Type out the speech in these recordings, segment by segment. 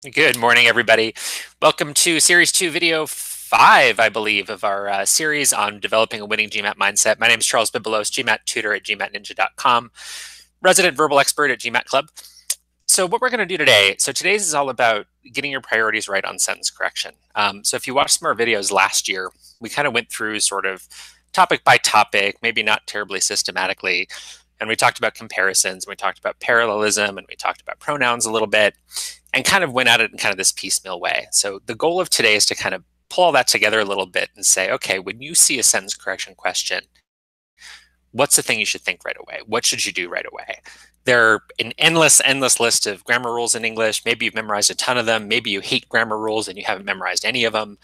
Good morning, everybody. Welcome to Series 2, Video 5, I believe, of our series on developing a winning GMAT mindset. My name is Charles Bibelos, GMAT tutor at gmatninja.com, resident verbal expert at GMAT Club. So what we're going to do today, today's is all about getting your priorities right on sentence correction. So if you watched some of our videos last year, we kind of went through sort of topic by topic, maybe not terribly systematically, and we talked about comparisons, and we talked about parallelism, and we talked about pronouns a little bit, and kind of went at it in kind of this piecemeal way. So the goal of today is to kind of pull all that together a little bit and say, okay, when you see a sentence correction question, what's the thing you should think right away? What should you do right away? There are an endless list of grammar rules in English. Maybe you've memorized a ton of them. Maybe you hate grammar rules and you haven't memorized any of them.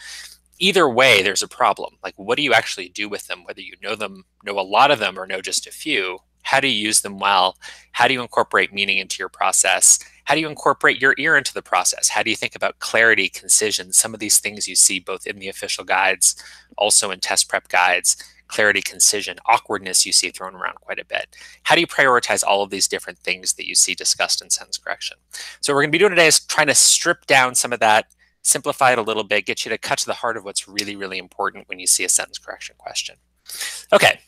Either way, there's a problem. Like, what do you actually do with them? Whether you know them, know a lot of them, or know just a few, how do you use them well? How do you incorporate meaning into your process? How do you incorporate your ear into the process? How do you think about clarity, concision, some of these things you see both in the official guides, also in test prep guides, clarity, concision, awkwardness you see thrown around quite a bit. How do you prioritize all of these different things that you see discussed in sentence correction? So what we're going to be doing today is trying to strip down some of that, simplify it a little bit, get you to cut to the heart of what's really, really important when you see a sentence correction question. Okay,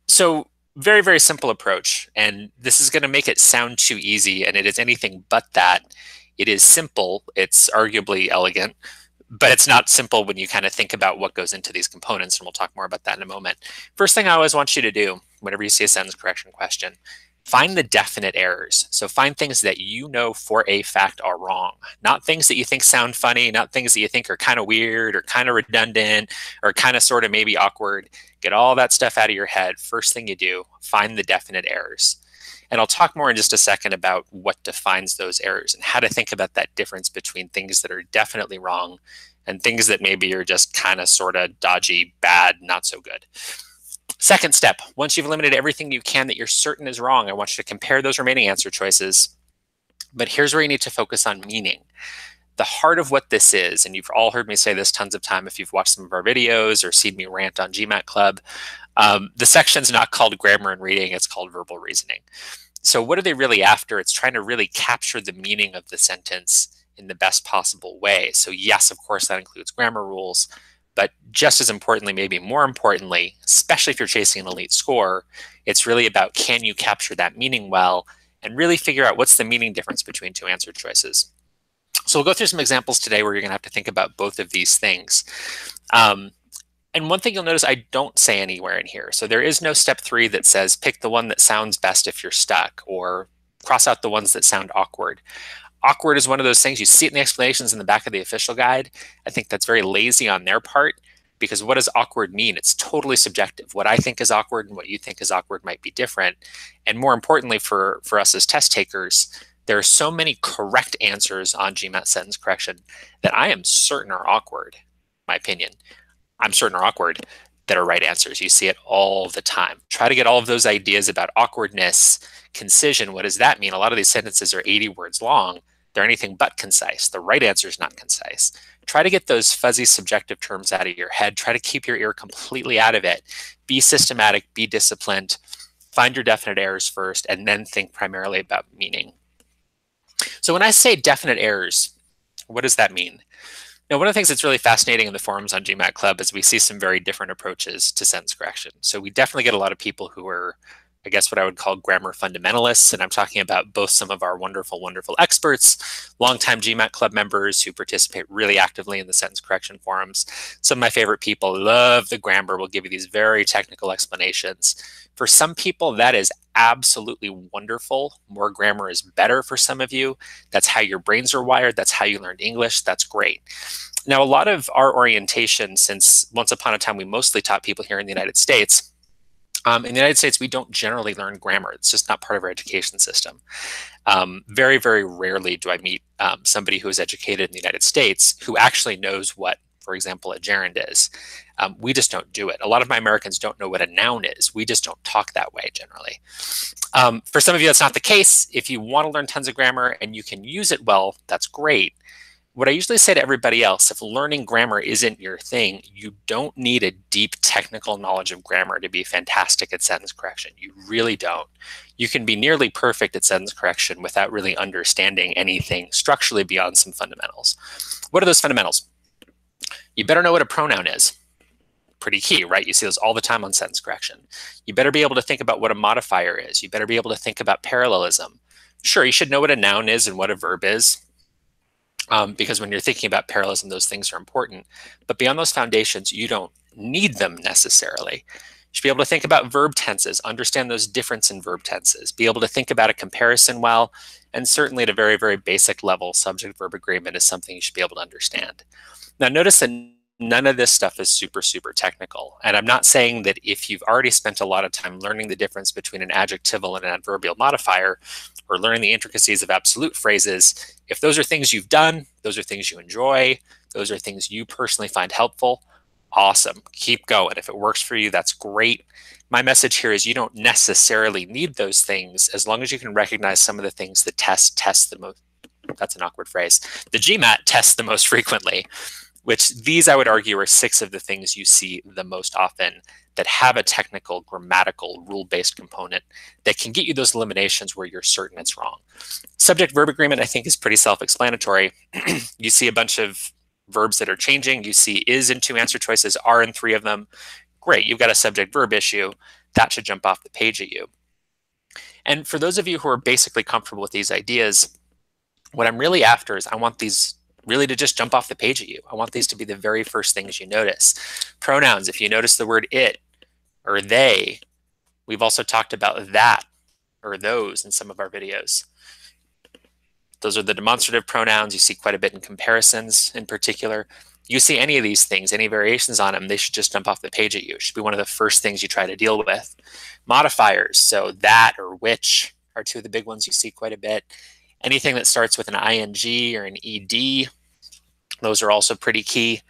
so very simple approach, and this is going to make it sound too easy, and it is anything but that. It is simple, it's arguably elegant, but it's not simple when you kind of think about what goes into these components, and we'll talk more about that in a moment. First thing I always want you to do whenever you see a sentence correction question, find the definite errors. So find things that you know for a fact are wrong, not things that you think sound funny, not things that you think are kind of weird or kind of redundant or kind of sort of maybe awkward. Get all that stuff out of your head. First thing you do, find the definite errors. And I'll talk more in just a second about what defines those errors and how to think about that difference between things that are definitely wrong and things that maybe are just kind of sort of dodgy, bad, not so good. Second step, once you've eliminated everything you can that you're certain is wrong, I want you to compare those remaining answer choices. But here's where you need to focus on meaning. The heart of what this is, and you've all heard me say this tons of time if you've watched some of our videos or seen me rant on GMAT Club, the section's not called grammar and reading, it's called verbal reasoning. So what are they really after? It's trying to really capture the meaning of the sentence in the best possible way. So yes, of course, that includes grammar rules, but just as importantly, maybe more importantly, especially if you're chasing an elite score, it's really about, can you capture that meaning well and really figure out what's the meaning difference between two answer choices. So we'll go through some examples today where you're going to have to think about both of these things. And one thing you'll notice I don't say anywhere in here. So there is no step 3 that says pick the one that sounds best if you're stuck, or cross out the ones that sound awkward. Awkward is one of those things, you see it in the explanations in the back of the official guide. I think that's very lazy on their part, because what does awkward mean? It's totally subjective. What I think is awkward and what you think is awkward might be different. And more importantly for us as test takers, there are so many correct answers on GMAT sentence correction that I am certain are awkward, my opinion. I'm certain are awkward that are right answers. You see it all the time. Try to get all of those ideas about awkwardness, concision. What does that mean? A lot of these sentences are 80 words long. They're anything but concise. The right answer is not concise. Try to get those fuzzy subjective terms out of your head. Try to keep your ear completely out of it. Be systematic, be disciplined, find your definite errors first, and then think primarily about meaning. So when I say definite errors, what does that mean? Now, one of the things that's really fascinating in the forums on GMAT Club is we see some very different approaches to sentence correction. So we definitely get a lot of people who are, I guess, what I would call grammar fundamentalists. And I'm talking about both some of our wonderful experts, longtime GMAT Club members who participate really actively in the sentence correction forums. Some of my favorite people love the grammar, will give you these very technical explanations. For some people, that is absolutely wonderful. More grammar is better for some of you. That's how your brains are wired. That's how you learned English. That's great. Now, a lot of our orientation, since once upon a time we mostly taught people here in the United States, in the United States, we don't generally learn grammar. It's just not part of our education system. Very rarely do I meet somebody who is educated in the United States who actually knows what, for example, a gerund is. We just don't do it. A lot of my Americans don't know what a noun is. We just don't talk that way generally. For some of you, that's not the case. If you want to learn tons of grammar and you can use it well, that's great. what I usually say to everybody else, if learning grammar isn't your thing, you don't need a deep technical knowledge of grammar to be fantastic at sentence correction. You really don't. You can be nearly perfect at sentence correction without really understanding anything structurally beyond some fundamentals. What are those fundamentals? You better know what a pronoun is. Pretty key, right? You see those all the time on sentence correction. You better be able to think about what a modifier is. You better be able to think about parallelism. Sure, you should know what a noun is and what a verb is, because when you're thinking about parallelism, those things are important. But beyond those foundations, you don't need them necessarily. You should be able to think about verb tenses, understand those difference in verb tenses, be able to think about a comparison well, and certainly at a very, very basic level, subject-verb agreement is something you should be able to understand. Now, notice that none of this stuff is super, super technical. And I'm not saying that if you've already spent a lot of time learning the difference between an adjectival and an adverbial modifier, or learning the intricacies of absolute phrases, if those are things you've done, those are things you enjoy, those are things you personally find helpful, awesome. Keep going. If it works for you, that's great. My message here is you don't necessarily need those things as long as you can recognize some of the things the test tests the most. That's an awkward phrase. The GMAT tests the most frequently, which these I would argue are 6 of the things you see the most often that have a technical, grammatical, rule-based component that can get you those eliminations where you're certain it's wrong. Subject-verb agreement, I think, is pretty self-explanatory. You see a bunch of verbs that are changing. You see is in 2 answer choices, are in 3 of them. Great, you've got a subject-verb issue. That should jump off the page at you. And for those of you who are basically comfortable with these ideas, what I'm really after is I want these really to just jump off the page at you. I want these to be the very first things you notice. Pronouns, if you notice the word it or they, we've also talked about that or those in some of our videos. Those are the demonstrative pronouns. You see quite a bit in comparisons in particular. You see any of these things, any variations on them, they should just jump off the page at you. It should be one of the first things you try to deal with. Modifiers, so that or which are 2 of the big ones you see quite a bit. Anything that starts with an ing or an ed, those are also pretty key.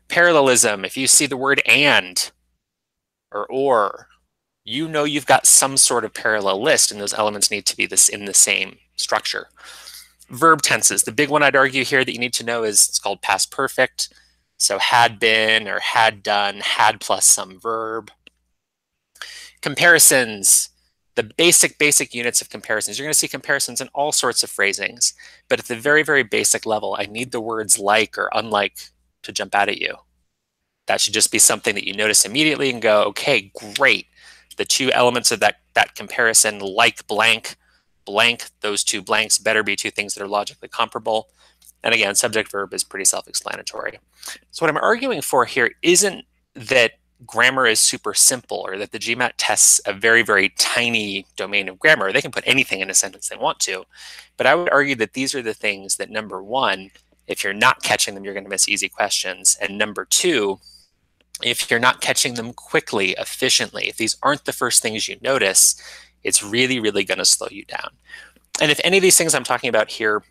Parallelism, if you see the word and or, you know you've got some sort of parallel list and those elements need to be in the same structure. Verb tenses, the big one I'd argue here that you need to know is it's called past perfect. So had been or had done, had plus some verb. Comparisons, the basic units of comparisons. You're going to see comparisons in all sorts of phrasings, but at the very, very basic level, I need the words like or unlike to jump out at you. That should just be something that you notice immediately and go, okay, great. The 2 elements of that comparison, like blank, those 2 blanks better be 2 things that are logically comparable. And again, subject verb is pretty self-explanatory. So what I'm arguing for here isn't that grammar is super simple or that the GMAT tests a very, very tiny domain of grammar. They can put anything in a sentence they want to. But I would argue that these are the things that, number 1, if you're not catching them, you're going to miss easy questions. And number 2, if you're not catching them quickly, efficiently, if these aren't the first things you notice, it's really, really going to slow you down. And if any of these things I'm talking about here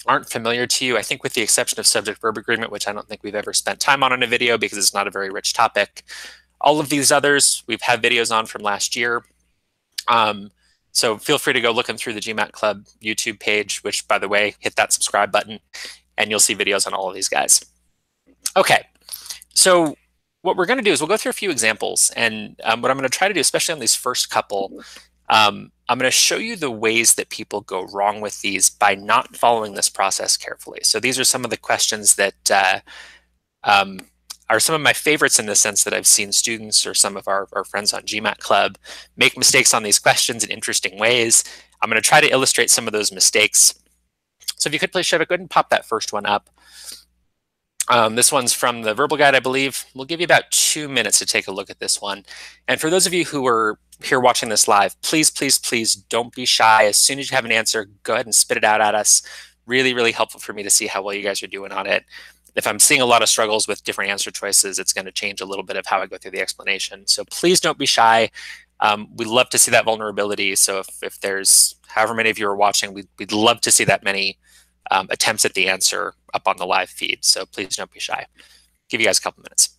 aren't familiar to you, I think with the exception of subject-verb agreement, which I don't think we've ever spent time on in a video because it's not a very rich topic, all of these others we've had videos on from last year. So feel free to go looking through the GMAT Club YouTube page, which, by the way, hit that subscribe button, and you'll see videos on all of these guys. Okay, so what we're going to do is we'll go through a few examples, and what I'm going to try to do, especially on these first couple, I'm going to show you the ways that people go wrong with these by not following this process carefully. So these are some of the questions that are some of my favorites in the sense that I've seen students or some of our friends on GMAT Club make mistakes on these questions in interesting ways. I'm going to try to illustrate some of those mistakes. So if you could please, Sheva, go ahead and pop that first one up. This one's from the verbal guide, I believe. We'll give you about 2 minutes to take a look at this one. And for those of you who are here watching this live, please, please, please don't be shy. As soon as you have an answer, go ahead and spit it out at us. Really, really helpful for me to see how well you guys are doing on it. If I'm seeing a lot of struggles with different answer choices, it's going to change a little bit of how I go through the explanation. So please don't be shy. We'd love to see that vulnerability. So if there's however many of you are watching, we'd love to see that many attempts at the answer up on the live feed. So please don't be shy. Give you guys a couple minutes.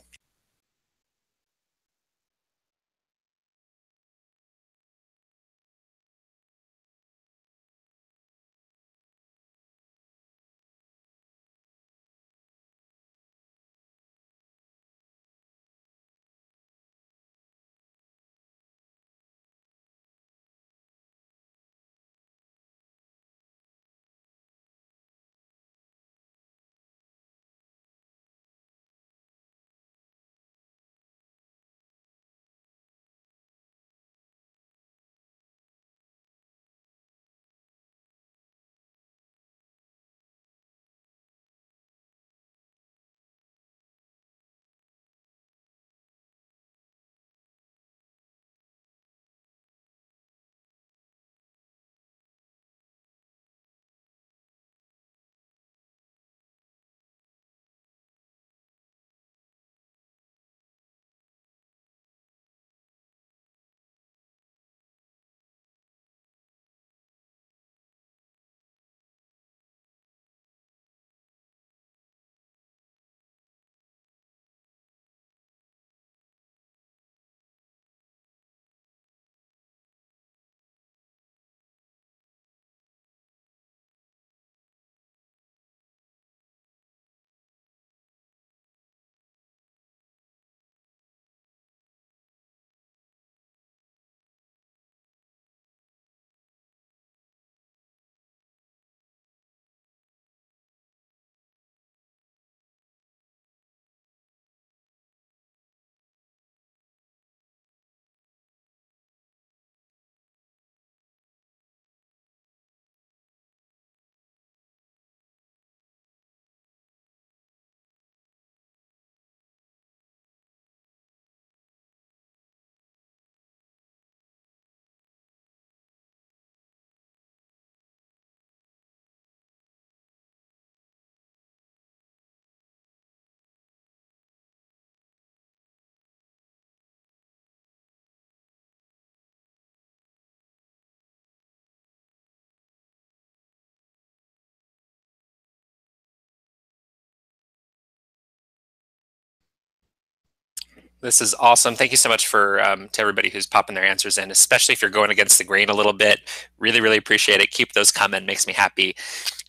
This is awesome. Thank you so much for to everybody who's popping their answers in, especially if you're going against the grain a little bit. Really, really appreciate it. Keep those coming. Makes me happy.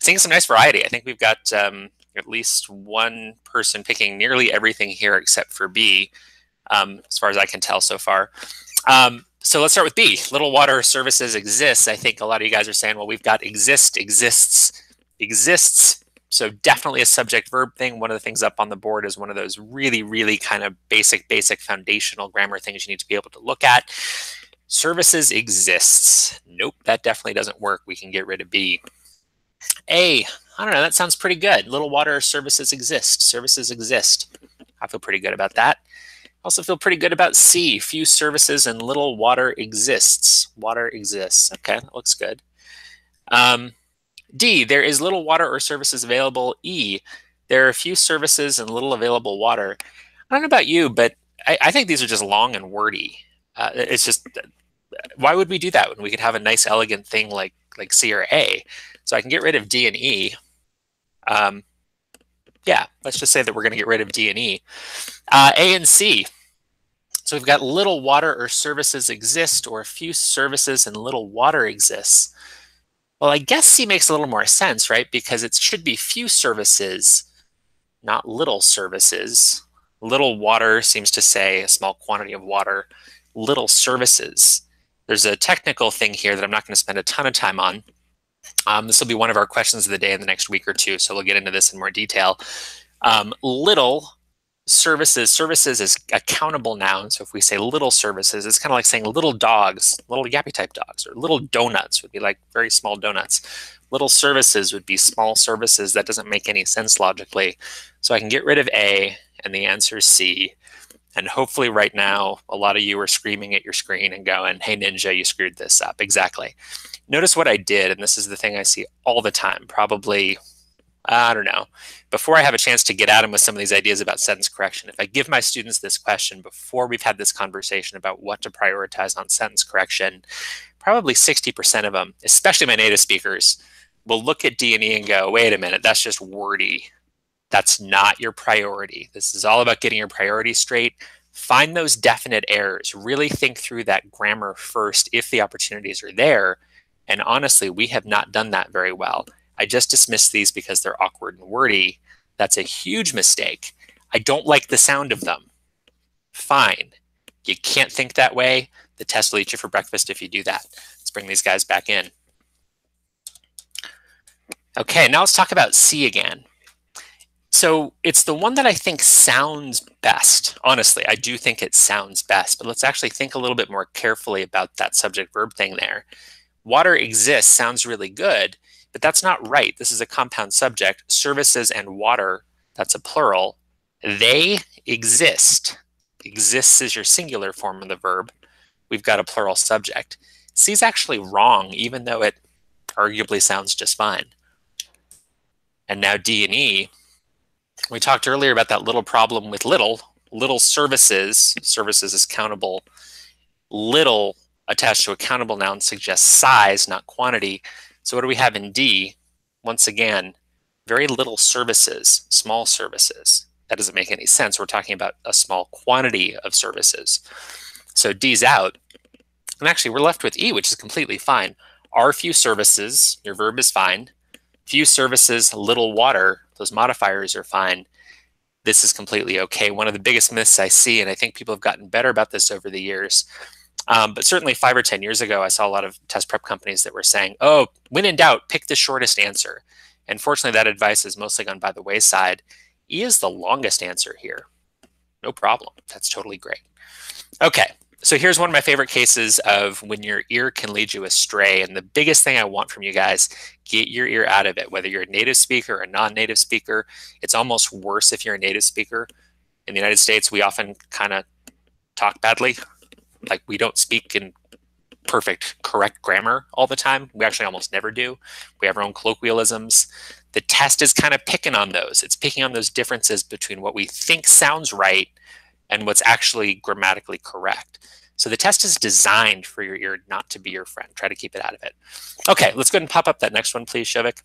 Seeing some nice variety. I think we've got at least one person picking nearly everything here except for B, as far as I can tell so far. So let's start with B. Little water services exists. I think a lot of you guys are saying, well, we've got exist, exists, exists. So definitely a subject verb thing. One of the things up on the board is one of those really, really kind of basic foundational grammar things you need to be able to look at. Services exists. Nope, that definitely doesn't work. We can get rid of B. A, I don't know, that sounds pretty good. Little water services exist. Services exist. I feel pretty good about that. Also feel pretty good about C. Few services and little water exists. Water exists. Okay, that looks good. D, there is little water or services available. E, there are few services and little available water. I don't know about you, but I think these are just long and wordy. It's just, why would we do that when we could have a nice, elegant thing like C or A? So I can get rid of D and E. Yeah, let's just say that we're going to get rid of D and E. A and C. So we've got little water or services exist, or few services and little water exists. Well, I guess C makes a little more sense, right? Because it should be few services, not little services. Little water seems to say a small quantity of water. Little services. There's a technical thing here that I'm not going to spend a ton of time on. This will be one of our questions of the day in the next week or two, so we'll get into this in more detail. Little services. Services is a countable noun. So if we say little services, it's kind of like saying little dogs, little yappy type dogs, or little donuts would be like very small donuts. Little services would be small services. That doesn't make any sense logically. So I can get rid of A, and the answer is C. And hopefully right now, a lot of you are screaming at your screen and going, hey, Ninja, you screwed this up. Exactly. Notice what I did, and this is the thing I see all the time, probably, I don't know, before I have a chance to get at them with some of these ideas about sentence correction. If I give my students this question before we've had this conversation about what to prioritize on sentence correction, probably 60% of them, especially my native speakers, will look at D and E and go, wait a minute, that's just wordy. That's not your priority. This is all about getting your priorities straight. Find those definite errors. Really think through that grammar first if the opportunities are there. And honestly, we have not done that very well. I just dismissed these because they're awkward and wordy. That's a huge mistake. I don't like the sound of them. Fine. You can't think that way. The test will eat you for breakfast if you do that. Let's bring these guys back in. Okay, now let's talk about C again. So it's the one that I think sounds best. Honestly, I do think it sounds best, but let's actually think a little bit more carefully about that subject-verb thing there. Water exists sounds really good, but that's not right. This is a compound subject. Services and water, that's a plural. They exist. Exists is your singular form of the verb. We've got a plural subject. C is actually wrong, even though it arguably sounds just fine. And now D and E. We talked earlier about that little problem with little services. Services is countable. Little attached to a countable noun suggests size, not quantity. So what do we have in D? Once again, very little services, small services. That doesn't make any sense. We're talking about a small quantity of services. So D's out. And actually, we're left with E, which is completely fine. Are few services, your verb is fine. Few services, little water, those modifiers are fine. This is completely okay. One of the biggest myths I see, and I think people have gotten better about this over the years, but certainly 5 or 10 years ago, I saw a lot of test prep companies that were saying, oh, when in doubt, pick the shortest answer. And fortunately, that advice has mostly gone by the wayside. E is the longest answer here. No problem. That's totally great. Okay, so here's one of my favorite cases of when your ear can lead you astray. And the biggest thing I want from you guys, get your ear out of it, whether you're a native speaker or a non-native speaker. It's almost worse if you're a native speaker. In the United States, we often kind of talk badly. Like we don't speak in perfect, correct grammar all the time. We actually almost never do. We have our own colloquialisms. The test is kind of picking on those. It's picking on those differences between what we think sounds right and what's actually grammatically correct. So the test is designed for your ear not to be your friend. Try to keep it out of it. Okay, let's go ahead and pop up that next one, please, Shovik.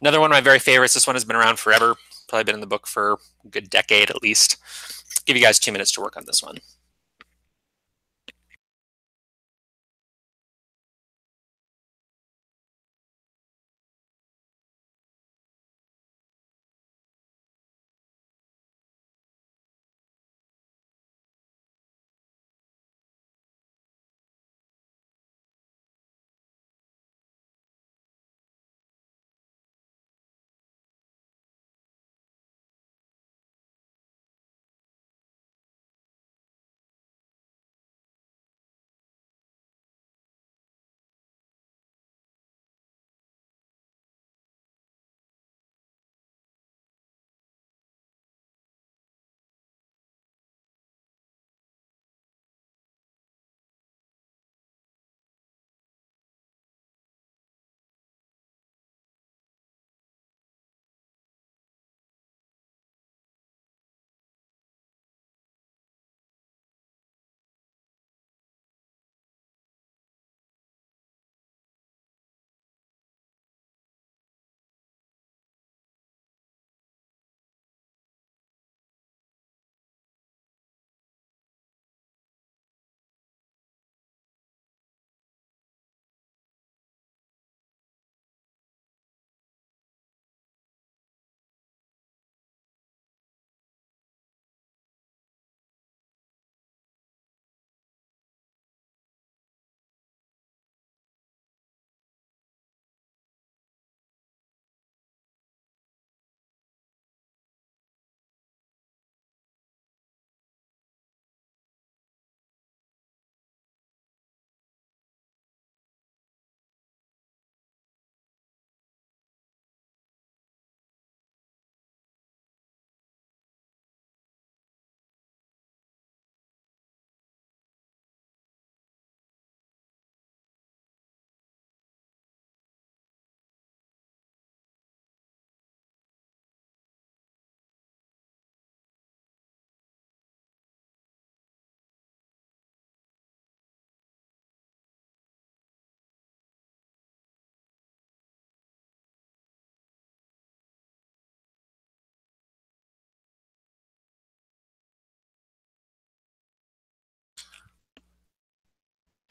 Another one of my very favorites. This one has been around forever. Probably been in the book for a good decade at least. give you guys 2 minutes to work on this one.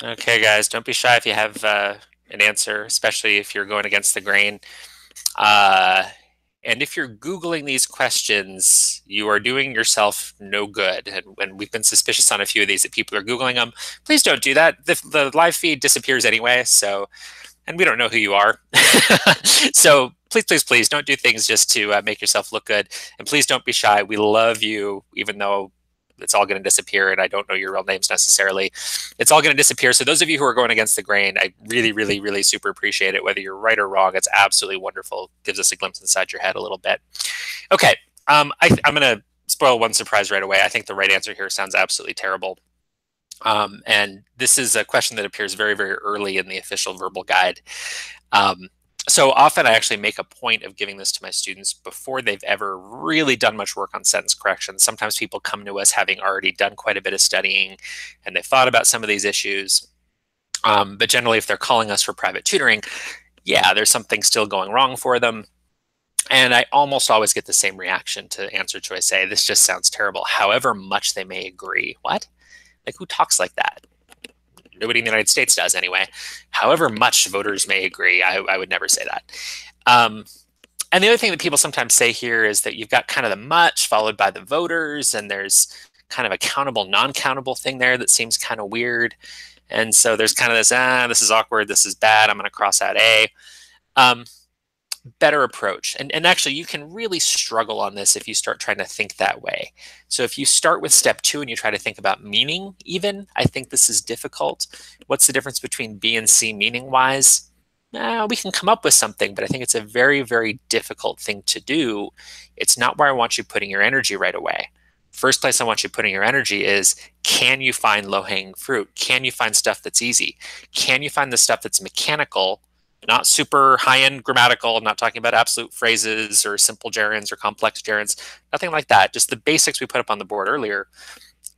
Okay, guys, don't be shy if you have an answer, especially if you're going against the grain. Uh, and if you're Googling these questions, you are doing yourself no good. And when we've been suspicious on a few of these that people are Googling them, please don't do that. The live feed disappears anyway, so, and we don't know who you are. So please, please, please don't do things just to make yourself look good. And please don't be shy. We love you, even though it's all going to disappear and I don't know your real names necessarily. It's all going to disappear. So those of you who are going against the grain, I really, really, really super appreciate it. Whether you're right or wrong, it's absolutely wonderful. Gives us a glimpse inside your head a little bit. Okay, I'm going to spoil one surprise right away. I think the right answer here sounds absolutely terrible. And this is a question that appears very, very early in the official verbal guide. So often I actually make a point of giving this to my students before they've ever really done much work on sentence correction. Sometimes people come to us having already done quite a bit of studying and they've thought about some of these issues. But generally, if they're calling us for private tutoring, yeah, there's something still going wrong for them. And I almost always get the same reaction to answer choice A. This just sounds terrible, however much they may agree. What? Like, who talks like that? Nobody in the United States does anyway. However much voters may agree, I would never say that. And the other thing that people sometimes say here is that you've got kind of the much followed by the voters, and there's kind of a countable, non-countable thing there that seems kind of weird. And so there's kind of this, this is awkward, this is bad, I'm going to cross out A. Better approach. And actually, you can really struggle on this if you start trying to think that way. So if you start with step 2 and you try to think about meaning even, I think this is difficult. What's the difference between B and C meaning-wise? We can come up with something, but I think it's a very, very difficult thing to do. It's not where I want you putting your energy right away. First place I want you putting your energy is, can you find low-hanging fruit? Can you find stuff that's easy? Can you find the stuff that's mechanical, not super high-end grammatical? I'm not talking about absolute phrases or simple gerunds or complex gerunds, nothing like that. Just the basics we put up on the board earlier.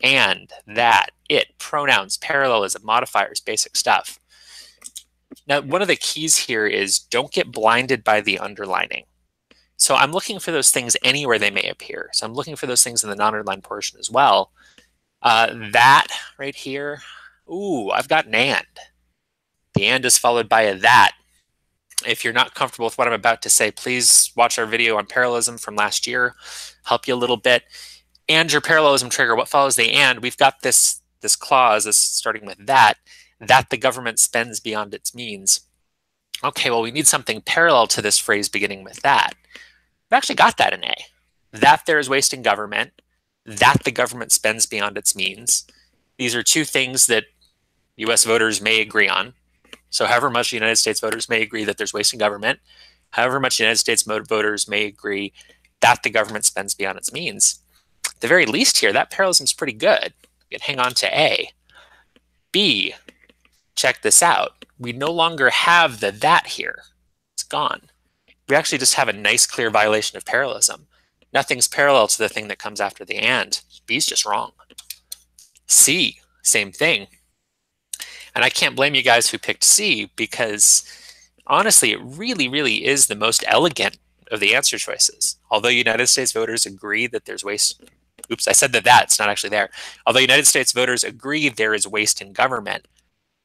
And, that, it, pronouns, parallelism, modifiers, basic stuff. Now, one of the keys here is don't get blinded by the underlining. So I'm looking for those things anywhere they may appear. So I'm looking for those things in the non-underlined portion as well. That right here, ooh, I've got an and. The and is followed by a that. If you're not comfortable with what I'm about to say, please watch our video on parallelism from last year, help you a little bit. And your parallelism trigger, what follows the and, we've got this clause is starting with that the government spends beyond its means. Okay, well, we need something parallel to this phrase beginning with that. We've actually got that in A. That there is waste in government, that the government spends beyond its means. These are two things that US voters may agree on. So however much the United States voters may agree that there's waste in government, however much the United States voters may agree that the government spends beyond its means. At the very least here, that parallelism is pretty good. You can hang on to A. B, check this out. We no longer have the that here. It's gone. We actually just have a nice, clear violation of parallelism. Nothing's parallel to the thing that comes after the and. B's just wrong. C, same thing. And I can't blame you guys who picked C because honestly, it really, really is the most elegant of the answer choices. Although United States voters agree that there's waste, oops, I said that it's not actually there. Although United States voters agree there is waste in government,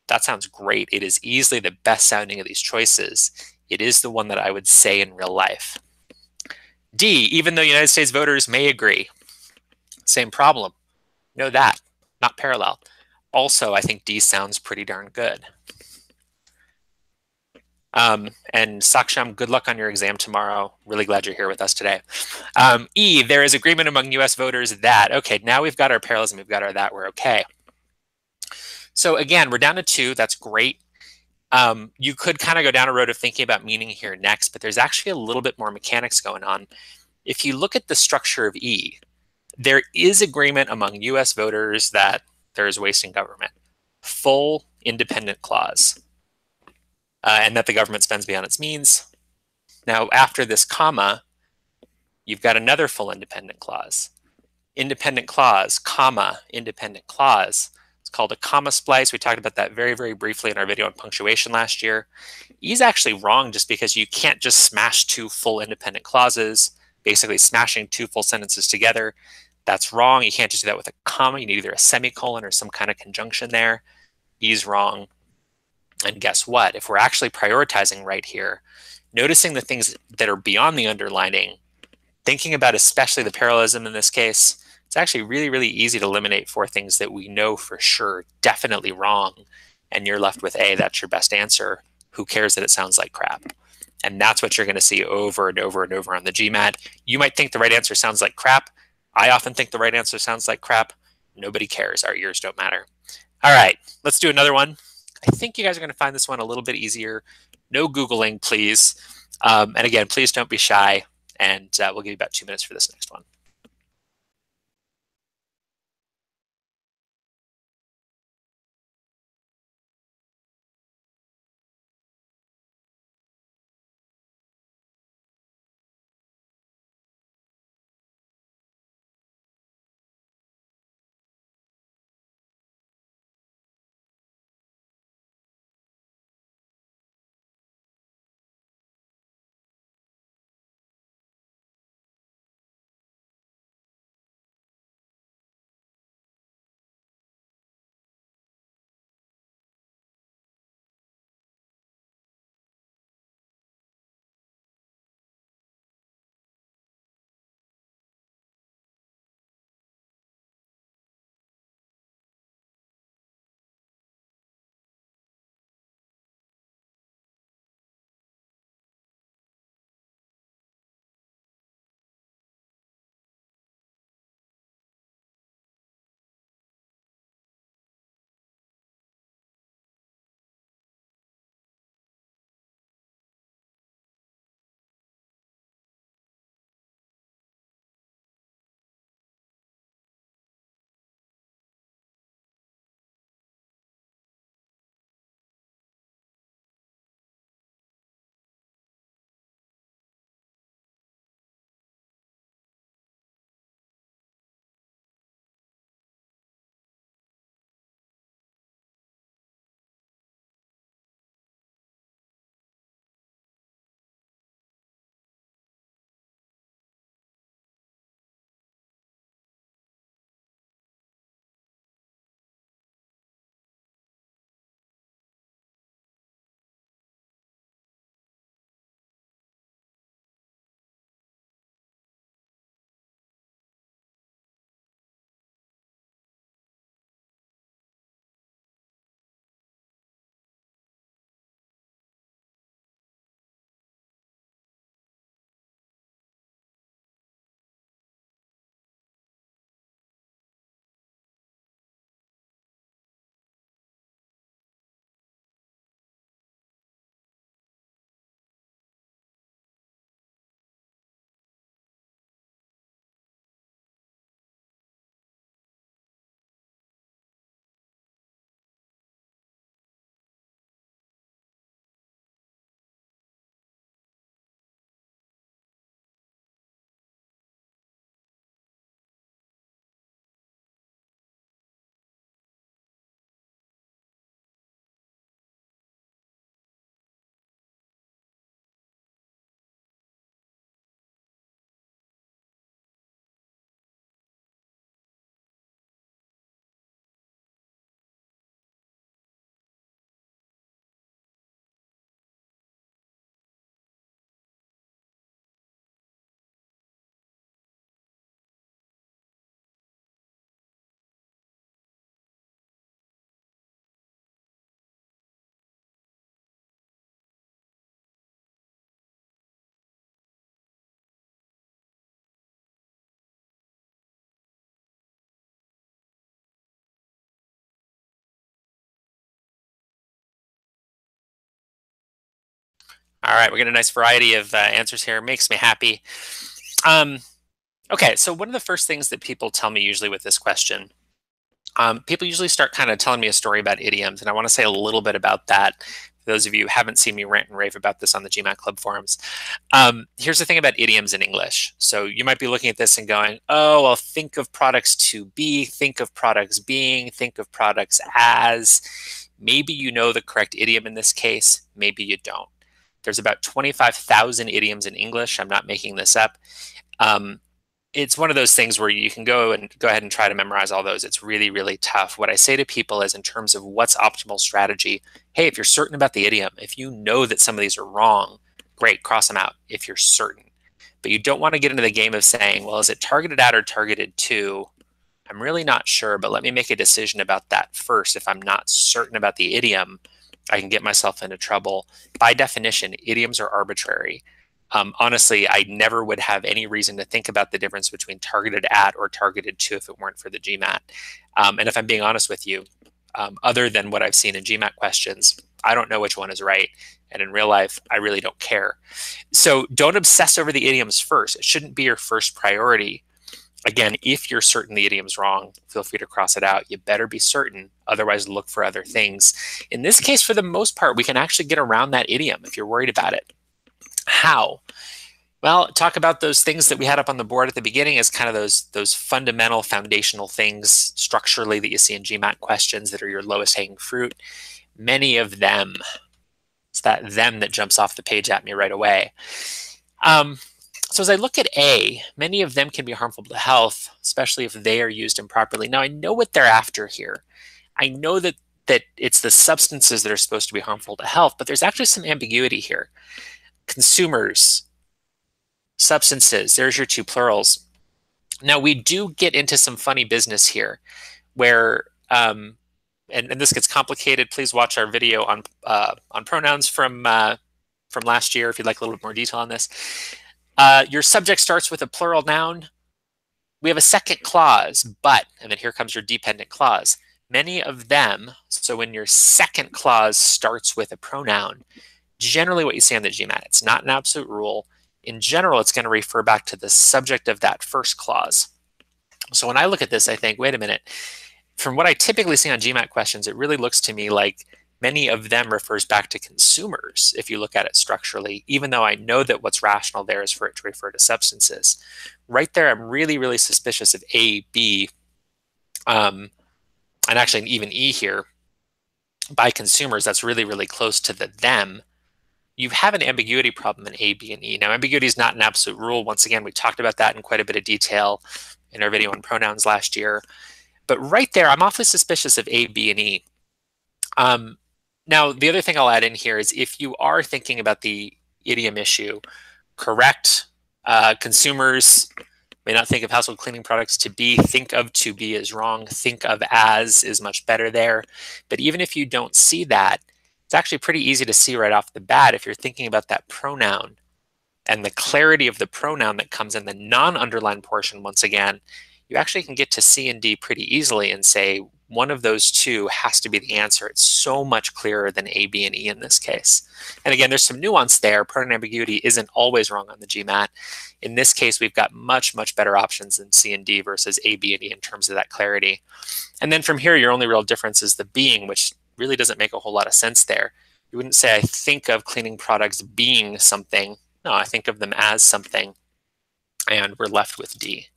that sounds great. It is easily the best sounding of these choices. It is the one that I would say in real life. D, even though United States voters may agree, same problem. Know that, not parallel. Also, I think D sounds pretty darn good. And Saksham, good luck on your exam tomorrow. Really glad you're here with us today. E, there is agreement among US voters that, okay, now we've got our parallelism, we've got our that, we're okay. So again, we're down to 2, that's great. You could kind of go down a road of thinking about meaning here next, but there's actually a little bit more mechanics going on. If you look at the structure of E, there is agreement among US voters that there is waste in government. Full independent clause. And that the government spends beyond its means. Now, after this comma, you've got another full independent clause. Independent clause, comma, independent clause. It's called a comma splice. We talked about that very, very briefly in our video on punctuation last year. E is actually wrong just because you can't just smash 2 full independent clauses, basically smashing 2 full sentences together. That's wrong. You can't just do that with a comma. You need either a semicolon or some kind of conjunction there. E is wrong. And guess what? If we're actually prioritizing right here, noticing the things that are beyond the underlining, thinking about especially the parallelism in this case, it's actually really, really easy to eliminate 4 things that we know for sure, definitely wrong. And you're left with A, that's your best answer. Who cares that it sounds like crap? And that's what you're going to see over and over and over on the GMAT. You might think the right answer sounds like crap. I often think the right answer sounds like crap. Nobody cares. Our ears don't matter. All right, let's do another one. I think you guys are going to find this one a little bit easier. No Googling, please. And again, please don't be shy. And we'll give you about 2 minutes for this next one. All right, we're getting a nice variety of answers here. Makes me happy. Okay, so one of the first things that people tell me usually with this question, people usually start kind of telling me a story about idioms, and I want to say a little bit about that. For those of you who haven't seen me rant and rave about this on the GMAT Club forums, here's the thing about idioms in English. So you might be looking at this and going, oh, well, think of products to be, think of products being, think of products as. Maybe you know the correct idiom in this case, maybe you don't. There's about 25,000 idioms in English. I'm not making this up. It's one of those things where you can go ahead and try to memorize all those. It's really, really tough. What I say to people is, in terms of what's optimal strategy, hey, if you're certain about the idiom, if you know that some of these are wrong, great, cross them out if you're certain. But you don't want to get into the game of saying, well, is it targeted at or targeted to? I'm really not sure, but let me make a decision about that first. If I'm not certain about the idiom, I can get myself into trouble. By definition, idioms are arbitrary. Honestly, I never would have any reason to think about the difference between targeted at or targeted to if it weren't for the GMAT. And if I'm being honest with you, other than what I've seen in GMAT questions, I don't know which one is right. And in real life, I really don't care. So don't obsess over the idioms first. It shouldn't be your first priority. Again, if you're certain the idiom's wrong, feel free to cross it out. You better be certain. Otherwise, look for other things. In this case, for the most part, we can actually get around that idiom if you're worried about it. How? Well, talk about those things that we had up on the board at the beginning as kind of those fundamental foundational things structurally that you see in GMAT questions that are your lowest hanging fruit. Many of them, it's that them that jumps off the page at me right away. So as I look at A, many of them can be harmful to health, especially if they are used improperly. Now, I know what they're after here. I know that it's the substances that are supposed to be harmful to health, but there's actually some ambiguity here. Consumers, substances, there's your two plurals. Now, we do get into some funny business here where, and this gets complicated. Please watch our video on pronouns from last year if you'd like a little bit more detail on this. Your subject starts with a plural noun. We have a second clause, but, and then here comes your dependent clause. Many of them, so when your second clause starts with a pronoun, generally what you see on the GMAT, it's not an absolute rule. In general, it's going to refer back to the subject of that first clause. So when I look at this, I think, wait a minute. From what I typically see on GMAT questions, it really looks to me like many of them refers back to consumers if you look at it structurally, even though I know that what's rational there is for it to refer to substances. Right there, I'm really, really suspicious of A, B, and actually even E here. By consumers, that's really, really close to the them. You have an ambiguity problem in A, B, and E. Now, ambiguity is not an absolute rule. Once again, we talked about that in quite a bit of detail in our video on pronouns last year. But right there, I'm awfully suspicious of A, B, and E. Now, the other thing I'll add in here is if you are thinking about the idiom issue, correct, consumers may not think of household cleaning products to be, think of to be is wrong, think of as is much better there. But even if you don't see that, it's actually pretty easy to see right off the bat if you're thinking about that pronoun and the clarity of the pronoun that comes in the non-underlined portion. Once again, you actually can get to C and D pretty easily and say one of those two has to be the answer. It's so much clearer than A, B, and E in this case. And again, there's some nuance there. Pronoun ambiguity isn't always wrong on the GMAT. In this case, we've got much, much better options than C and D versus A, B, and E in terms of that clarity. And then from here, your only real difference is the being, which really doesn't make a whole lot of sense there. You wouldn't say, I think of cleaning products being something. No, I think of them as something. And we're left with D.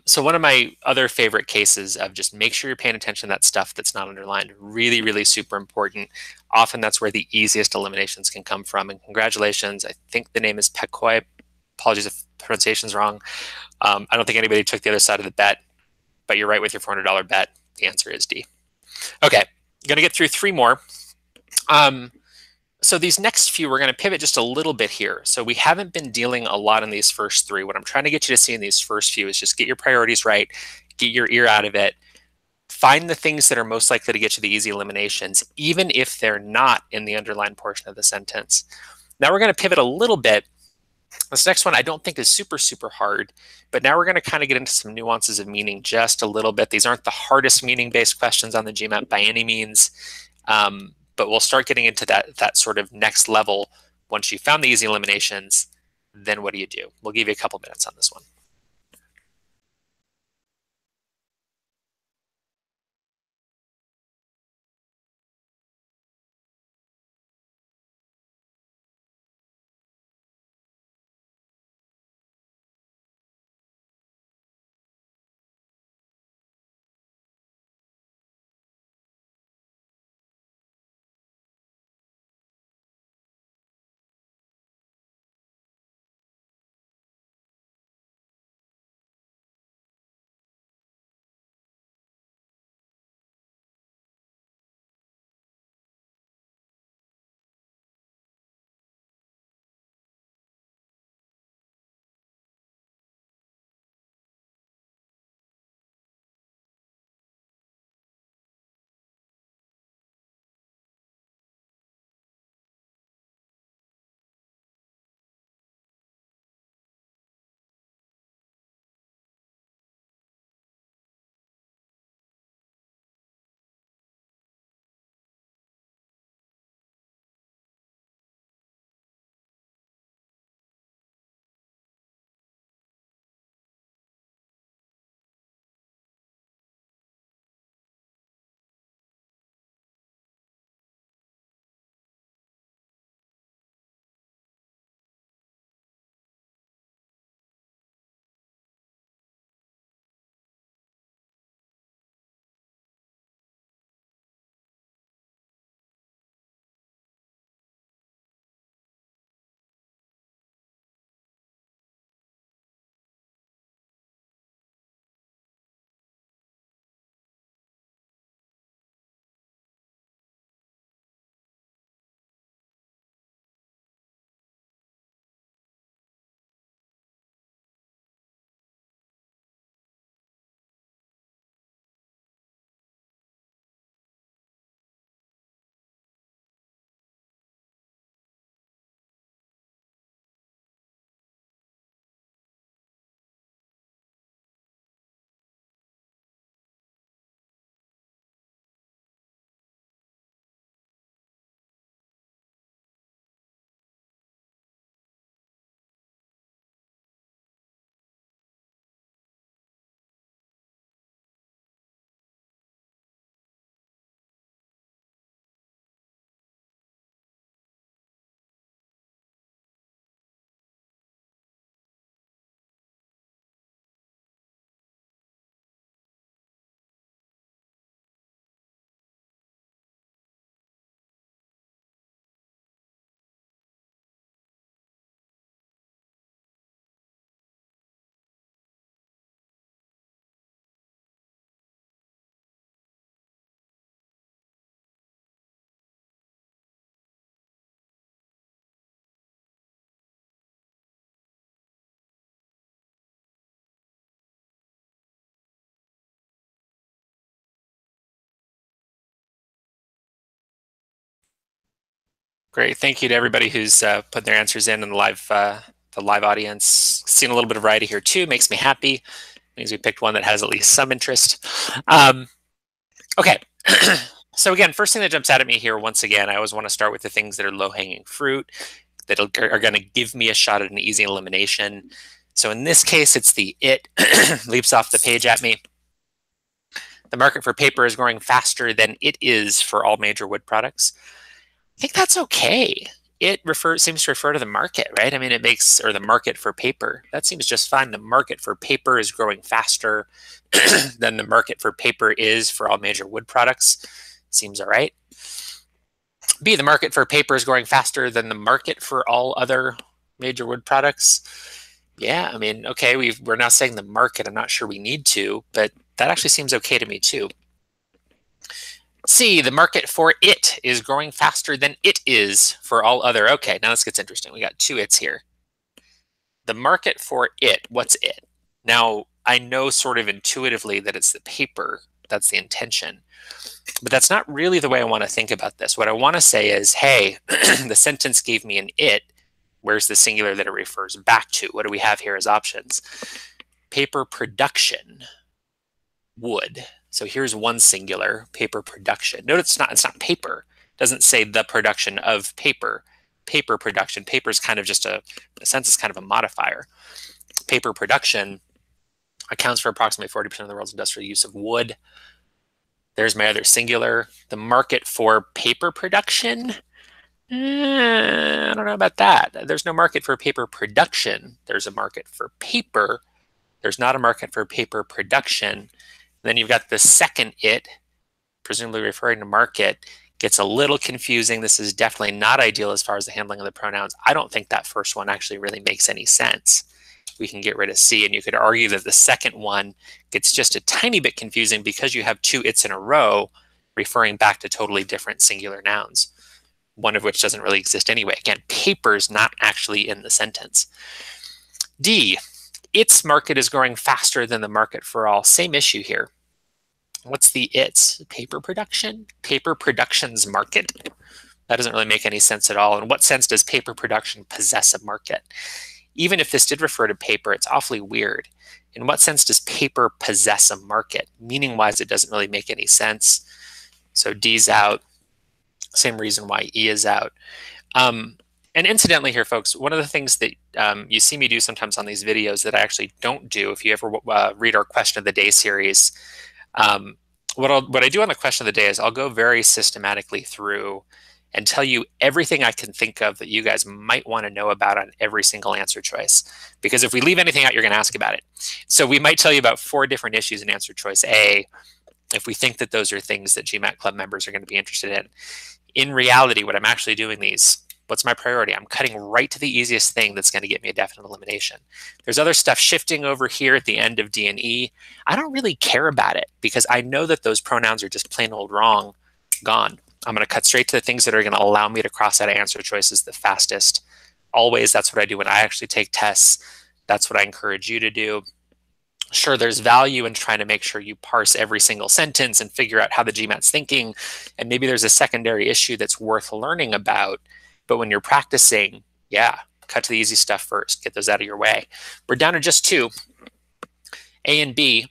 So one of my other favorite cases of just make sure you're paying attention to that stuff that's not underlined, really, really super important. Often that's where the easiest eliminations can come from. And congratulations, I think the name is Pekoy. Apologies if pronunciation's wrong. I don't think anybody took the other side of the bet, but you're right with your $400 bet. The answer is D. Okay, I'm gonna get through three more. So these next few, we're going to pivot just a little bit here. So we haven't been dealing a lot in these first three. What I'm trying to get you to see in these first few is just get your priorities right, get your ear out of it, find the things that are most likely to get you the easy eliminations, even if they're not in the underlined portion of the sentence. Now we're going to pivot a little bit. This next one I don't think is super, super hard, but now we're going to kind of get into some nuances of meaning just a little bit. These aren't the hardest meaning-based questions on the GMAT by any means. But we'll start getting into that sort of next level Once you've found the easy eliminations, then what do you do? We'll give you a couple minutes on this one. Great. Thank you to everybody who's put their answers in the live audience. Seeing a little bit of variety here too makes me happy. Means we picked one that has at least some interest. Okay. So again, first thing that jumps out at me here, once again, I always want to start with the things that are low-hanging fruit, that are going to give me a shot at an easy elimination. So in this case, it's the it leaps off the page at me. The market for paper is growing faster than it is for all major wood products. I think that's okay. It seems to refer to the market, right? I mean, it makes, or the market for paper. That seems just fine. The market for paper is growing faster than the market for paper is for all major wood products. Seems all right. B, the market for paper is growing faster than the market for all other major wood products. Yeah, I mean, okay, we're now saying the market. I'm not sure we need to, but that actually seems okay to me too. C, the market for it is growing faster than it is for all other. Okay, now this gets interesting. We got two its here. The market for it, what's it? Now, I know sort of intuitively that it's the paper. That's the intention. But that's not really the way I want to think about this. What I want to say is, hey, the sentence gave me an it. Where's the singular that it refers back to? What do we have here as options? Paper production, wood. So here's one singular, paper production. Note it's not paper. It doesn't say the production of paper. paper production. Paper is kind of just in a sense, it's kind of a modifier. Paper production accounts for approximately 40% of the world's industrial use of wood. There's my other singular. The market for paper production, I don't know about that. There's no market for paper production. There's a market for paper. There's not a market for paper production. Then you've got the second it, presumably referring to market, gets a little confusing. This is definitely not ideal as far as the handling of the pronouns. I don't think that first one actually really makes any sense. We can get rid of C, and you could argue that the second one gets just a tiny bit confusing because you have two its in a row referring back to totally different singular nouns, one of which doesn't really exist anyway. Again, paper's not actually in the sentence. D, its market is growing faster than the market for all. Same issue here. What's the its? Paper production? Paper production's market? That doesn't really make any sense at all. In what sense does paper production possess a market? Even if this did refer to paper, it's awfully weird. In what sense does paper possess a market? Meaning-wise, it doesn't really make any sense. So D's out. Same reason why E is out. And incidentally here, folks, one of the things that you see me do sometimes on these videos that I actually don't do, if you ever read our Question of the Day series, what I do on the Question of the Day is I'll go very systematically through and tell you everything I can think of that you guys might want to know about on every single answer choice. Because if we leave anything out, you're going to ask about it. So we might tell you about 4 different issues in answer choice A, if we think that those are things that GMAT Club members are going to be interested in. In reality, what I'm actually doing what's my priority? I'm cutting right to the easiest thing that's going to get me a definite elimination. There's other stuff shifting over here at the end of D and E. I don't really care about it because I know that those pronouns are just plain old wrong, gone. I'm going to cut straight to the things that are going to allow me to cross out of answer choices the fastest. Always, that's what I do when I actually take tests. That's what I encourage you to do. Sure, there's value in trying to make sure you parse every single sentence and figure out how the GMAT's thinking. And maybe there's a secondary issue that's worth learning about. But when you're practicing, yeah, cut to the easy stuff first. Get those out of your way. We're down to just 2. A and B.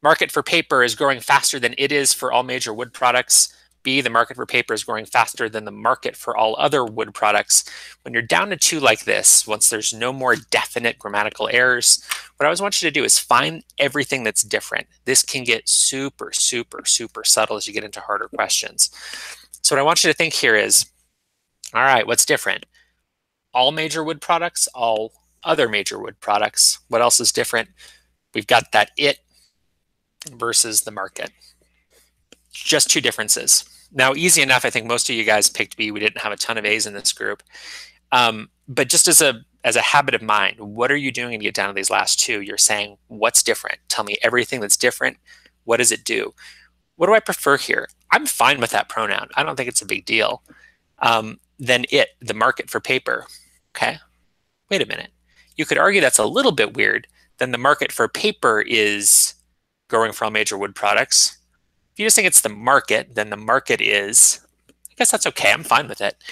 Market for paper is growing faster than it is for all major wood products. B, the market for paper is growing faster than the market for all other wood products. When you're down to 2 like this, once there's no more definite grammatical errors, what I always want you to do is find everything that's different. This can get super, super, super subtle as you get into harder questions. So what I want you to think here is, all right, what's different? All major wood products, all other major wood products. What else is different? We've got that it versus the market. Just 2 differences. Now, easy enough. I think most of you guys picked B. We didn't have a ton of A's in this group. But just as a habit of mind, what are you doing to get down to these last 2? You're saying, what's different? Tell me everything that's different. What does it do? What do I prefer here? I'm fine with that pronoun. I don't think it's a big deal. Then it, the market for paper. Okay, wait a minute. You could argue that's a little bit weird. Then the market for paper is growing for all major wood products. If you just think it's the market, then the market is, I guess that's okay. I'm fine with it.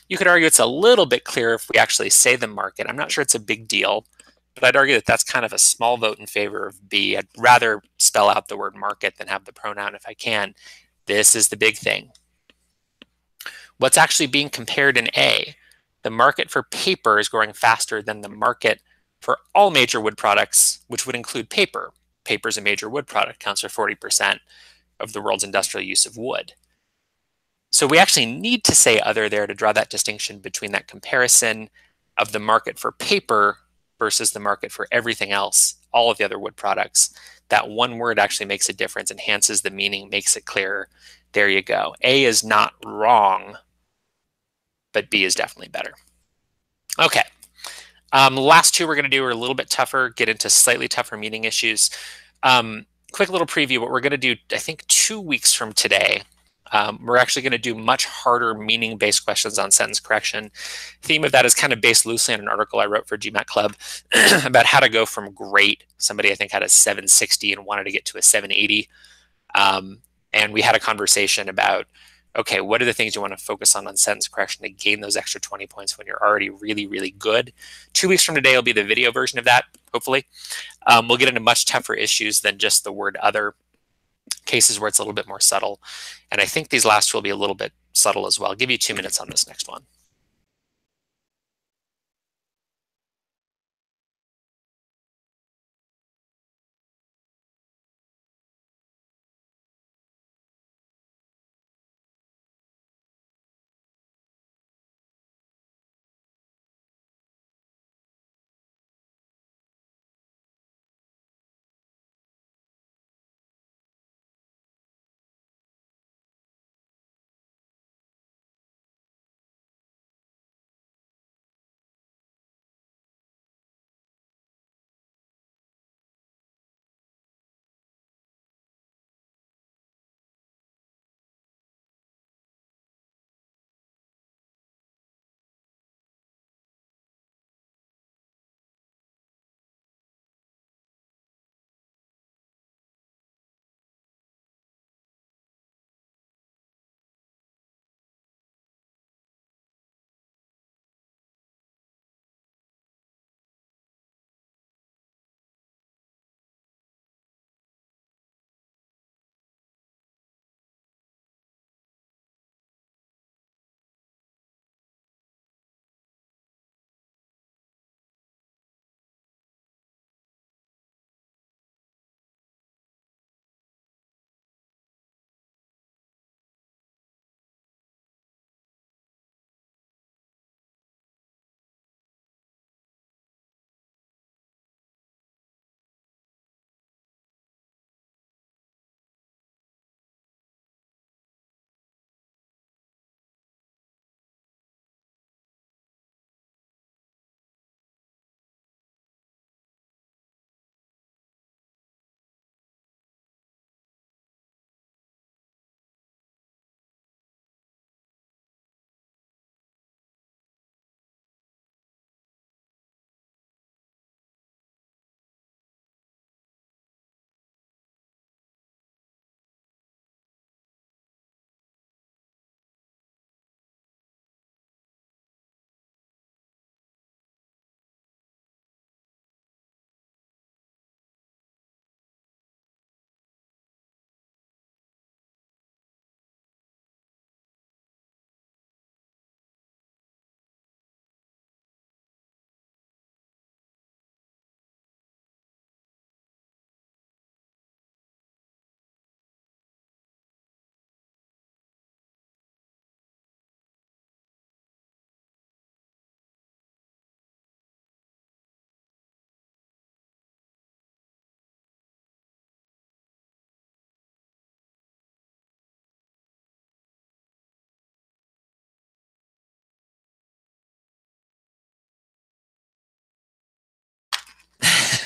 You could argue it's a little bit clearer if we actually say the market. I'm not sure it's a big deal, but I'd argue that that's kind of a small vote in favor of B. I'd rather spell out the word market than have the pronoun if I can. This is the big thing. What's actually being compared in A? The market for paper is growing faster than the market for all major wood products, which would include paper. Paper is a major wood product, accounts for 40% of the world's industrial use of wood. So we actually need to say other there to draw that distinction between that comparison of the market for paper versus the market for everything else, all of the other wood products. That one word actually makes a difference, enhances the meaning, makes it clearer. There you go. A is not wrong, but B is definitely better. Okay. Last 2 we're going to do are a little bit tougher, get into slightly tougher meaning issues. Quick little preview. What we're going to do, I think 2 weeks from today, we're actually going to do much harder meaning-based questions on sentence correction. Theme of that is kind of based loosely on an article I wrote for GMAT Club about how to go from great. Somebody I think had a 760 and wanted to get to a 780. And we had a conversation about, okay, what are the things you want to focus on sentence correction to gain those extra 20 points when you're already really, really good? 2 weeks from today will be the video version of that, hopefully. We'll get into much tougher issues than just the word other, cases where it's a little bit more subtle. And I think these last 2 will be a little bit subtle as well. I'll give you 2 minutes on this next one.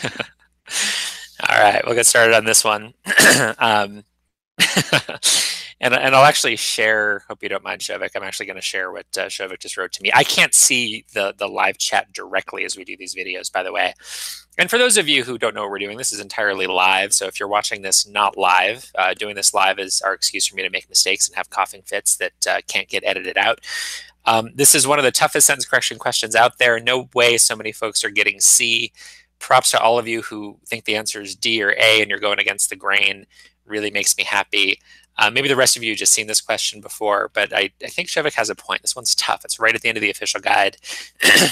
All right, we'll get started on this one. um, and I'll actually share. Hope you don't mind, Shovik. I'm actually going to share what Shovik just wrote to me. I can't see the live chat directly as we do these videos, by the way. And for those of you who don't know what we're doing, this is entirely live. So if you're watching this not live, doing this live is our excuse for me to make mistakes and have coughing fits that can't get edited out. This is one of the toughest sentence correction questions out there. No way so many folks are getting C. Props to all of you who think the answer is D or A and you're going against the grain. Really makes me happy. Maybe the rest of you just seen this question before, but I think Shovik has a point. This one's tough. It's right at the end of the official guide.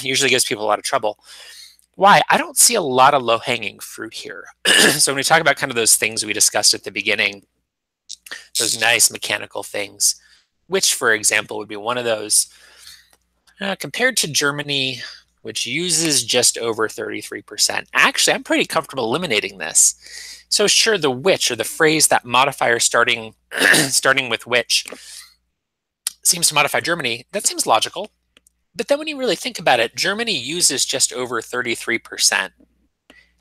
Usually gives people a lot of trouble. Why? I don't see a lot of low-hanging fruit here. So when we talk about kind of those things we discussed at the beginning, those nice mechanical things, which, for example, would be one of those. Compared to Germany, which uses just over 33%. Actually, I'm pretty comfortable eliminating this. So sure, the which, or the phrase, that modifier starting with which, seems to modify Germany. That seems logical. But then when you really think about it, Germany uses just over 33%.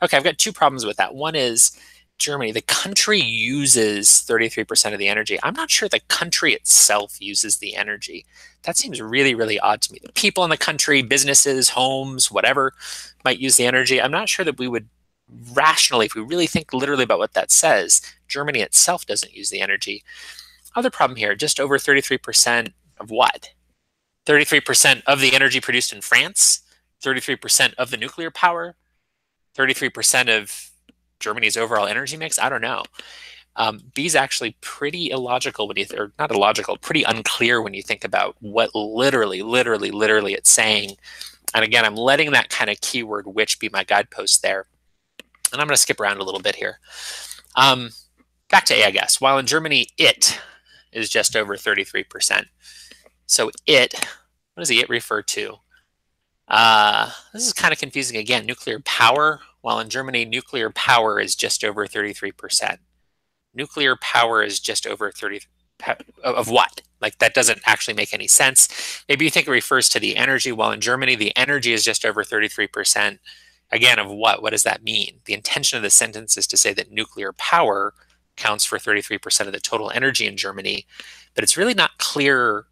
Okay, I've got two problems with that. One is Germany, the country uses 33% of the energy. I'm not sure the country itself uses the energy. That seems really, really odd to me. The people in the country, businesses, homes, whatever, might use the energy. I'm not sure that we would rationally, if we really think literally about what that says, Germany itself doesn't use the energy. Other problem here, just over 33% of what? 33% of the energy produced in France, 33% of the nuclear power, 33% of Germany's overall energy mix. I don't know. B is actually pretty illogical when you, or not illogical, pretty unclear when you think about what literally it's saying. And again, I'm letting that kind of keyword which be my guidepost there. And I'm going to skip around a little bit here. Back to A, I guess. While in Germany, it is just over 33%. So it, what does the it refer to? This is kind of confusing again. Nuclear power, while in Germany, nuclear power is just over 33%. Nuclear power is just over 30 of what? Like, that doesn't actually make any sense. Maybe you think it refers to the energy, while in Germany, the energy is just over 33%. Again, of what? What does that mean? The intention of the sentence is to say that nuclear power counts for 33% of the total energy in Germany, but it's really not clear.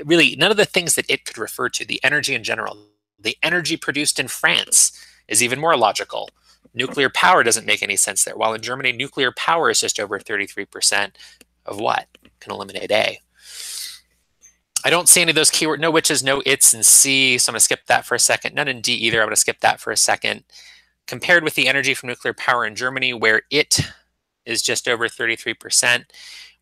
Really, none of the things that it could refer to, the energy in general, the energy produced in France is even more logical. Nuclear power doesn't make any sense there. While in Germany, nuclear power is just over 33% of what? Can eliminate A. I don't see any of those keywords, no whiches, no its in C, so I'm going to skip that for a second. None in D either, I'm going to skip that for a second. Compared with the energy from nuclear power in Germany, where it is just over 33%.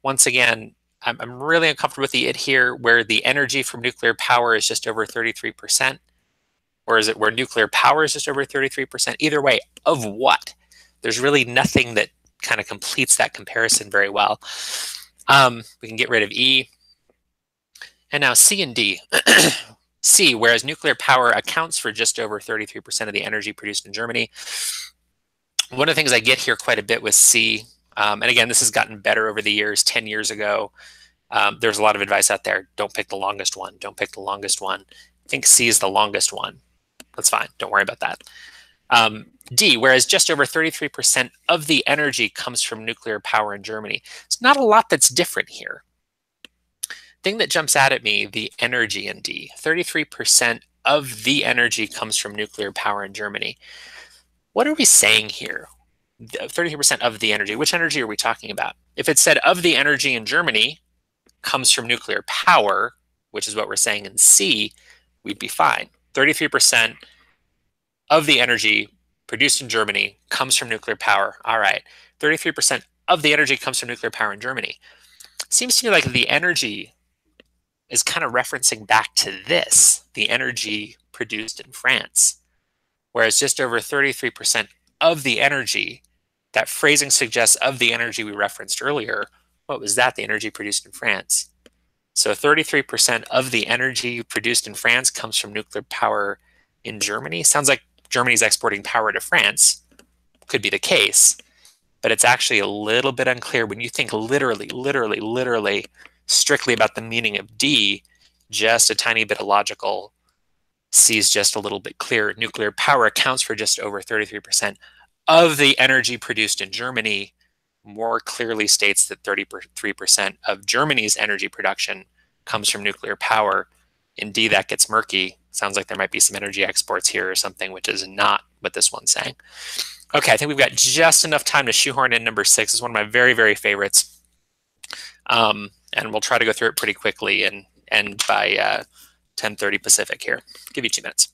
Once again, I'm really uncomfortable with the it here, where the energy from nuclear power is just over 33%. Or is it where nuclear power is just over 33%? Either way, of what? There's really nothing that kind of completes that comparison very well. We can get rid of E. And now C and D. C, whereas nuclear power accounts for just over 33% of the energy produced in Germany. One of the things I get here quite a bit with C, and again, this has gotten better over the years. 10 years ago, there's a lot of advice out there. Don't pick the longest one. Don't pick the longest one. I think C is the longest one. That's fine. Don't worry about that. D, whereas just over 33% of the energy comes from nuclear power in Germany. It's not a lot that's different here. Thing that jumps out at me, the energy in D. 33% of the energy comes from nuclear power in Germany. What are we saying here? 33% of the energy. Which energy are we talking about? If it said of the energy in Germany comes from nuclear power, which is what we're saying in C, we'd be fine. 33% of the energy produced in Germany comes from nuclear power. All right. 33% of the energy comes from nuclear power in Germany. Seems to me like the energy is kind of referencing back to this, the energy produced in France. Whereas just over 33% of the energy, that phrasing suggests of the energy we referenced earlier. What was that? The energy produced in France. So 33% of the energy produced in France comes from nuclear power in Germany. Sounds like Germany's exporting power to France. Could be the case, but it's actually a little bit unclear when you think literally, strictly about the meaning of D, just a tiny bit illogical. C is just a little bit clearer. Nuclear power accounts for just over 33% of the energy produced in Germany. More clearly states that 33% of Germany's energy production comes from nuclear power. In D, that gets murky. Sounds like there might be some energy exports here or something, which is not what this one's saying. Okay, I think we've got just enough time to shoehorn in number 6. It's one of my very, very favorites. And we'll try to go through it pretty quickly and end by 10:30 Pacific here. Give you 2 minutes.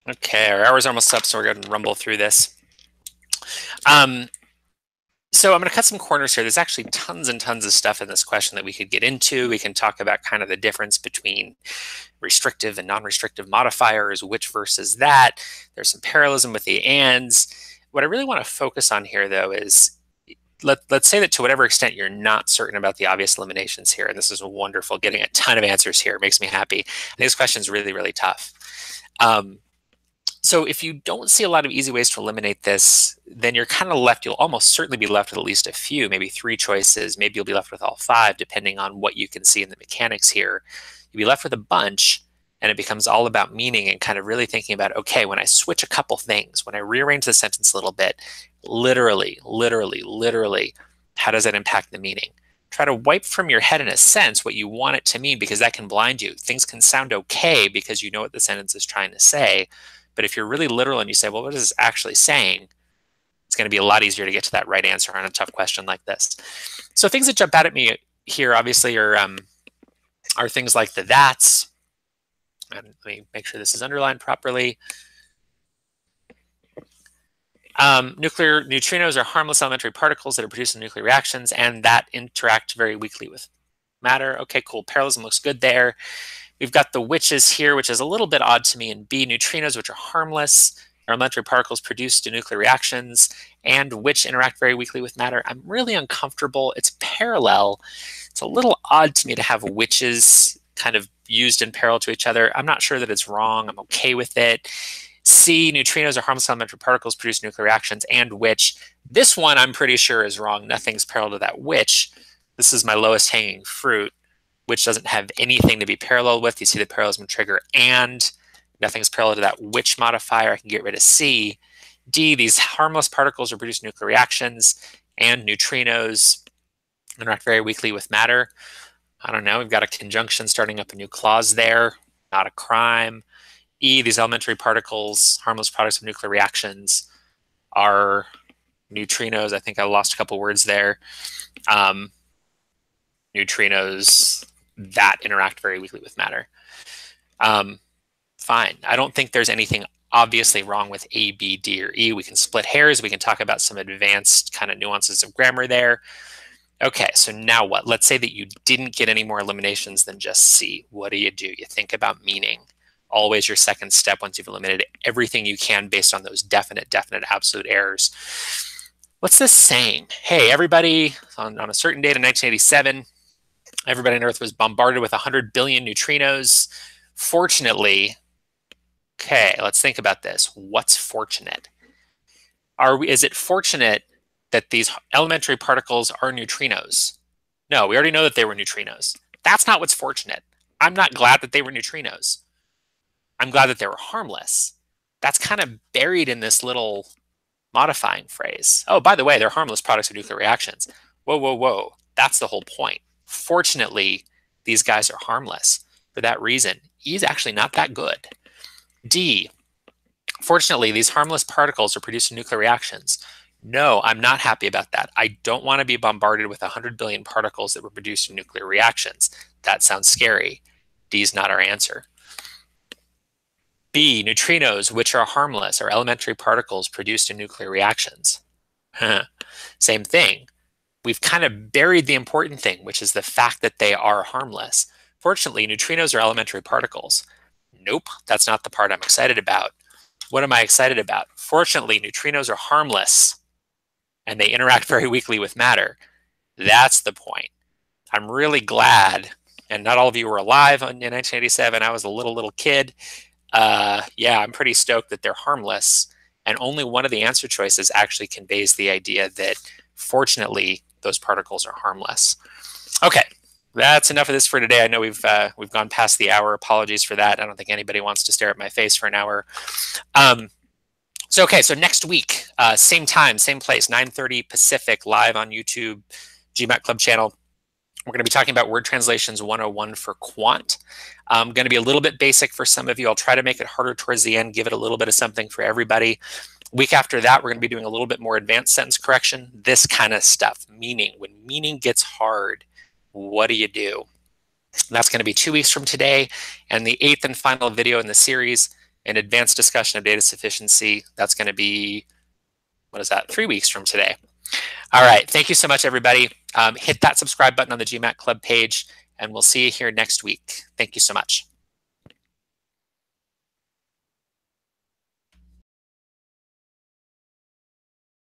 Okay, our hour's almost up, so we're going to rumble through this. So I'm going to cut some corners here. There's actually tons and tons of stuff in this question that we could get into. We can talk about kind of the difference between restrictive and non-restrictive modifiers, which versus that. There's some parallelism with the ands. What I really want to focus on here, though, is let's say that to whatever extent you're not certain about the obvious eliminations here, and this is wonderful, getting a ton of answers here. It makes me happy. I think this question is really, really tough. So if you don't see a lot of easy ways to eliminate this, then you're kind of left, you'll almost certainly be left with at least a few, maybe 3 choices. Maybe you'll be left with all 5, depending on what you can see in the mechanics here. You'll be left with a bunch, and it becomes all about meaning and kind of really thinking about, okay, when I switch a couple things, when I rearrange the sentence a little bit, literally, how does that impact the meaning? Try to wipe from your head, in a sense, what you want it to mean, because that can blind you. Things can sound okay because you know what the sentence is trying to say. But if you're really literal and you say, well, what is this actually saying? It's going to be a lot easier to get to that right answer on a tough question like this. So things that jump out at me here, obviously, are things like the that's. And let me make sure this is underlined properly. Nuclear neutrinos are harmless elementary particles that are produced in nuclear reactions and that interact very weakly with matter. Okay, cool. Parallelism looks good there. We've got the whiches here, which is a little bit odd to me in B. Neutrinos, which are harmless, are elementary particles produced in nuclear reactions, and which interact very weakly with matter. I'm really uncomfortable. It's parallel. It's a little odd to me to have whiches kind of used in parallel to each other. I'm not sure that it's wrong. I'm okay with it. C, neutrinos are harmless elementary particles produced in nuclear reactions, and which. This one I'm pretty sure is wrong. Nothing's parallel to that which. This is my lowest hanging fruit, which doesn't have anything to be parallel with. You see the parallelism trigger, and nothing's parallel to that which modifier. I can get rid of C. D, these harmless particles are produced in nuclear reactions, and neutrinos interact very weakly with matter. I don't know, we've got a conjunction starting up a new clause there, not a crime. E, these elementary particles, harmless products of nuclear reactions, are neutrinos. I think I lost a couple words there. Neutrinos that interact very weakly with matter. Fine. I don't think there's anything obviously wrong with A, B, D, or E. We can split hairs. We can talk about some advanced kind of nuances of grammar there. Okay, so now what? Let's say that you didn't get any more eliminations than just C. What do? You think about meaning. Always your second step once you've eliminated everything you can based on those definite, absolute errors. What's this saying? Hey, everybody, on a certain date in 1987, everybody on Earth was bombarded with 100 billion neutrinos. Fortunately, okay, let's think about this. What's fortunate? Is it fortunate that these elementary particles are neutrinos? No, we already know that they were neutrinos. That's not what's fortunate. I'm not glad that they were neutrinos. I'm glad that they were harmless. That's kind of buried in this little modifying phrase. Oh, by the way, they're harmless products of nuclear reactions. Whoa. That's the whole point. Fortunately, these guys are harmless. For that reason, E is actually not that good. D, fortunately, these harmless particles are produced in nuclear reactions. No, I'm not happy about that. I don't want to be bombarded with 100 billion particles that were produced in nuclear reactions. That sounds scary. D is not our answer. B, neutrinos, which are harmless, are elementary particles produced in nuclear reactions. Same thing. We've kind of buried the important thing, which is the fact that they are harmless. Fortunately, neutrinos are elementary particles. Nope, that's not the part I'm excited about. What am I excited about? Fortunately, neutrinos are harmless, and they interact very weakly with matter. That's the point. I'm really glad, and not all of you were alive in 1987. I was a little kid. Yeah, I'm pretty stoked that they're harmless, and only one of the answer choices actually conveys the idea that, fortunately, those particles are harmless. Okay, that's enough of this for today. I know we've gone past the hour. Apologies for that. I don't think anybody wants to stare at my face for an hour. So next week, same time, same place, 9:30 Pacific, live on YouTube, GMAT Club channel. We're going to be talking about word translations 101 for quant. Going to be a little bit basic for some of you. I'll try to make it harder towards the end, give it a little bit of something for everybody. Week after that, we're going to be doing a little bit more advanced sentence correction, this kind of stuff, meaning. When meaning gets hard, what do you do? And that's going to be 2 weeks from today. And the 8th and final video in the series, an advanced discussion of data sufficiency, that's going to be, 3 weeks from today. All right, thank you so much, everybody. Hit that subscribe button on the GMAT Club page, and we'll see you here next week. Thank you so much.